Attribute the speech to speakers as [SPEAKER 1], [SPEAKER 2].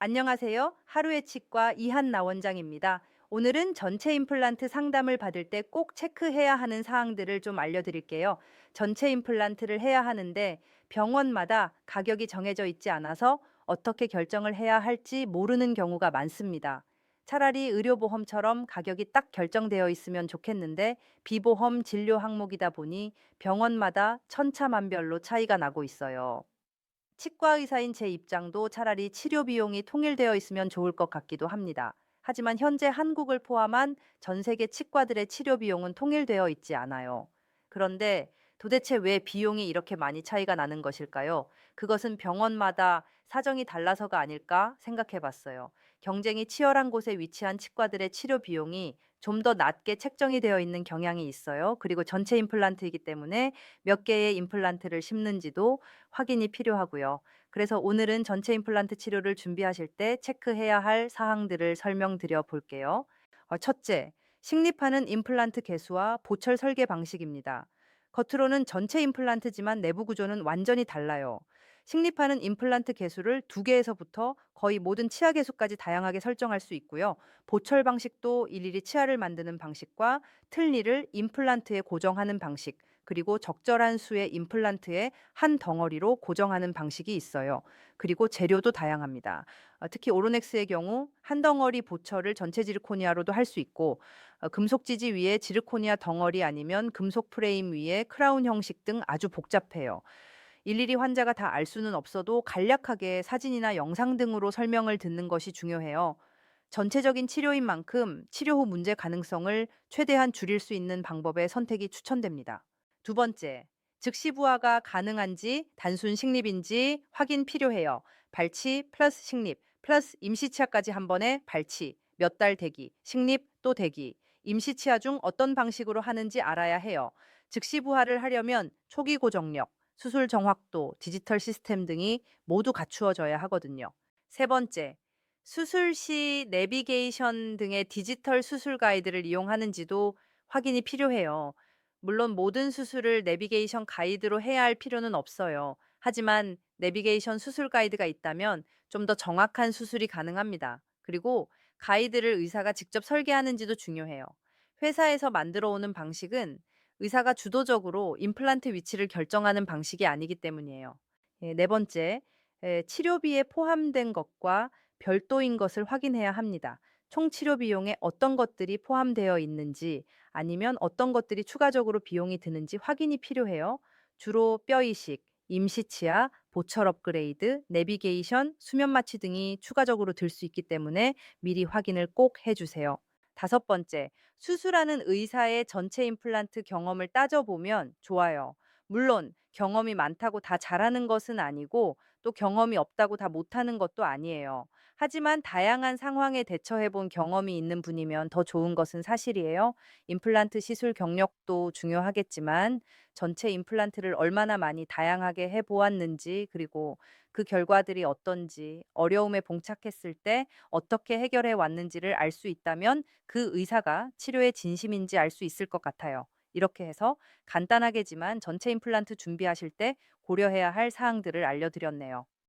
[SPEAKER 1] 안녕하세요. 하루의 치과 이한나 원장입니다. 오늘은 전체 임플란트 상담을 받을 때 꼭 체크해야 하는 사항들을 좀 알려드릴게요. 전체 임플란트를 해야 하는데 병원마다 가격이 정해져 있지 않아서 어떻게 결정을 해야 할지 모르는 경우가 많습니다. 차라리 의료보험처럼 가격이 딱 결정되어 있으면 좋겠는데 비보험 진료 항목이다 보니 병원마다 천차만별로 차이가 나고 있어요. 치과 의사인 제 입장도 차라리 치료 비용이 통일되어 있으면 좋을 것 같기도 합니다. 하지만 현재 한국을 포함한 전 세계 치과들의 치료 비용은 통일되어 있지 않아요. 그런데 도대체 왜 비용이 이렇게 많이 차이가 나는 것일까요? 그것은 병원마다 사정이 달라서가 아닐까 생각해 봤어요. 경쟁이 치열한 곳에 위치한 치과들의 치료 비용이 좀 더 낮게 책정이 되어 있는 경향이 있어요. 그리고 전체 임플란트이기 때문에 몇 개의 임플란트를 심는지도 확인이 필요하고요. 그래서 오늘은 전체 임플란트 치료를 준비하실 때 체크해야 할 사항들을 설명드려 볼게요. 첫째, 식립하는 임플란트 개수와 보철 설계 방식입니다. 겉으로는 전체 임플란트지만 내부 구조는 완전히 달라요. 식립하는 임플란트 개수를 2개에서부터 거의 모든 치아 개수까지 다양하게 설정할 수 있고요. 보철 방식도 일일이 치아를 만드는 방식과 틀니를 임플란트에 고정하는 방식, 그리고 적절한 수의 임플란트에 한 덩어리로 고정하는 방식이 있어요. 그리고 재료도 다양합니다. 특히 오로넥스의 경우 한 덩어리 보철을 전체 지르코니아로도 할 수 있고 금속 지지 위에 지르코니아 덩어리 아니면 금속 프레임 위에 크라운 형식 등 아주 복잡해요. 일일이 환자가 다 알 수는 없어도 간략하게 사진이나 영상 등으로 설명을 듣는 것이 중요해요. 전체적인 치료인 만큼 치료 후 문제 가능성을 최대한 줄일 수 있는 방법의 선택이 추천됩니다. 두 번째, 즉시 부하가 가능한지 단순 식립인지 확인 필요해요. 발치 플러스 식립 플러스 임시치아까지 한 번에 발치, 몇 달 대기, 식립 또 대기, 임시치아 중 어떤 방식으로 하는지 알아야 해요. 즉시 부하를 하려면 초기 고정력, 수술 정확도, 디지털 시스템 등이 모두 갖추어져야 하거든요. 세 번째, 수술 시 내비게이션 등의 디지털 수술 가이드를 이용하는지도 확인이 필요해요. 물론 모든 수술을 내비게이션 가이드로 해야 할 필요는 없어요. 하지만 내비게이션 수술 가이드가 있다면 좀 더 정확한 수술이 가능합니다. 그리고 가이드를 의사가 직접 설계하는지도 중요해요. 회사에서 만들어 오는 방식은 의사가 주도적으로 임플란트 위치를 결정하는 방식이 아니기 때문이에요. 네 번째, 치료비에 포함된 것과 별도인 것을 확인해야 합니다. 총 치료 비용에 어떤 것들이 포함되어 있는지 아니면 어떤 것들이 추가적으로 비용이 드는지 확인이 필요해요. 주로 뼈 이식, 임시치아, 보철 업그레이드, 내비게이션, 수면 마취 등이 추가적으로 들 수 있기 때문에 미리 확인을 꼭 해주세요. 다섯 번째, 수술하는 의사의 전체 임플란트 경험을 따져보면 좋아요. 물론 경험이 많다고 다 잘하는 것은 아니고 또 경험이 없다고 다 못하는 것도 아니에요. 하지만 다양한 상황에 대처해 본 경험이 있는 분이면 더 좋은 것은 사실이에요. 임플란트 시술 경력도 중요하겠지만 전체 임플란트를 얼마나 많이 다양하게 해 보았는지, 그리고 그 결과들이 어떤지, 어려움에 봉착했을 때 어떻게 해결해 왔는지를 알 수 있다면 그 의사가 치료에 진심인지 알 수 있을 것 같아요. 이렇게 해서 간단하게지만 전체 임플란트 준비하실 때 고려해야 할 사항들을 알려드렸네요.